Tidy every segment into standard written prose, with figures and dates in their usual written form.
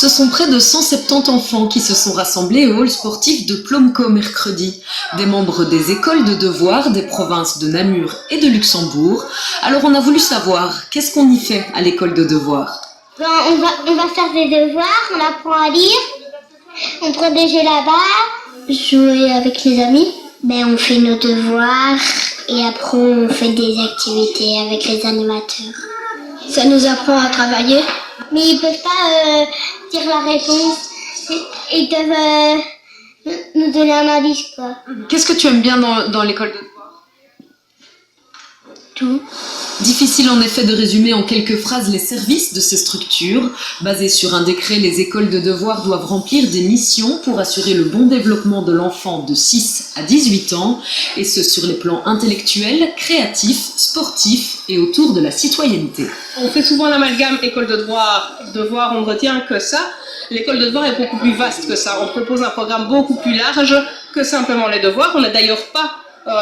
Ce sont près de 170 enfants qui se sont rassemblés au hall sportif de Plomco mercredi. Des membres des écoles de devoirs des provinces de Namur et de Luxembourg. Alors on a voulu savoir, qu'est-ce qu'on y fait à l'école de devoirs? On va faire des devoirs, on apprend à lire, on prend des jeux là-bas, jouer avec les amis. On fait nos devoirs et après on fait des activités avec les animateurs. Ça nous apprend à travailler. Mais ils peuvent pas dire la réponse. Ils doivent nous donner un indice, quoi. Qu'est-ce que tu aimes bien dans l'école de devoirs? Tout. Difficile en effet de résumer en quelques phrases les services de ces structures. Basées sur un décret, les écoles de devoirs doivent remplir des missions pour assurer le bon développement de l'enfant de 6 à 18 ans, et ce sur les plans intellectuels, créatifs, sportifs et autour de la citoyenneté. On fait souvent l'amalgame école de devoirs, on ne retient que ça. L'école de devoirs est beaucoup plus vaste que ça. On propose un programme beaucoup plus large que simplement les devoirs. On n'a d'ailleurs pas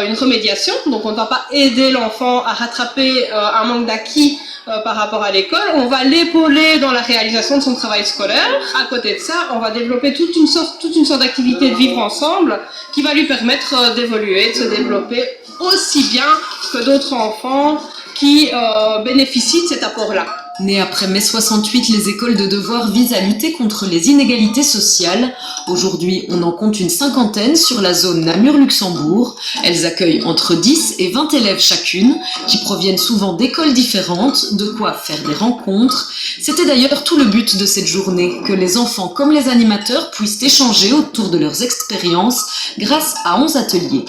une remédiation, donc on ne va pas aider l'enfant à rattraper un manque d'acquis par rapport à l'école. On va l'épauler dans la réalisation de son travail scolaire. À côté de ça, on va développer toute une sorte d'activité de vivre ensemble qui va lui permettre d'évoluer, de se développer aussi bien que d'autres enfants qui bénéficient de cet apport-là. Nées après mai 68, les écoles de devoirs visent à lutter contre les inégalités sociales. Aujourd'hui, on en compte une cinquantaine sur la zone Namur-Luxembourg. Elles accueillent entre 10 et 20 élèves chacune, qui proviennent souvent d'écoles différentes, de quoi faire des rencontres. C'était d'ailleurs tout le but de cette journée, que les enfants comme les animateurs puissent échanger autour de leurs expériences grâce à 11 ateliers.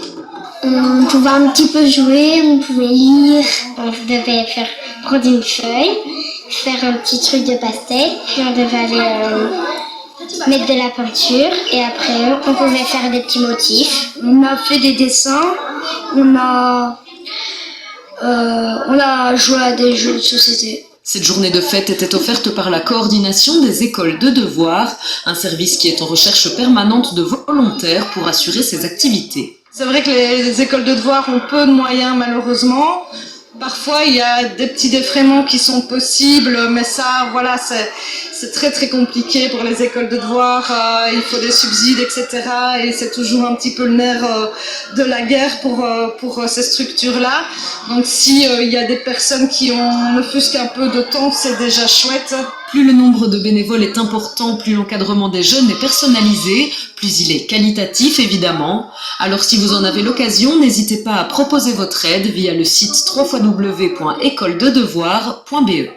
On pouvait un petit peu jouer, on pouvait lire, on devait prendre une feuille, faire un petit truc de pastel, puis on devait aller mettre de la peinture et après on pouvait faire des petits motifs. On a fait des dessins, on a joué à des jeux de société. Cette journée de fête était offerte par la coordination des écoles de devoirs, un service qui est en recherche permanente de volontaires pour assurer ces activités. C'est vrai que les écoles de devoirs ont peu de moyens malheureusement. Parfois il y a des petits défraiements qui sont possibles, mais ça voilà c'est très très compliqué pour les écoles de devoirs. Il faut des subsides, etc. Et c'est toujours un petit peu le nerf de la guerre pour ces structures-là. Donc si il y a des personnes qui ont ne fût-ce qu'un peu de temps, c'est déjà chouette. Plus le nombre de bénévoles est important, plus l'encadrement des jeunes est personnalisé, plus il est qualitatif évidemment. Alors si vous en avez l'occasion, n'hésitez pas à proposer votre aide via le site www.écolededevoirs.be.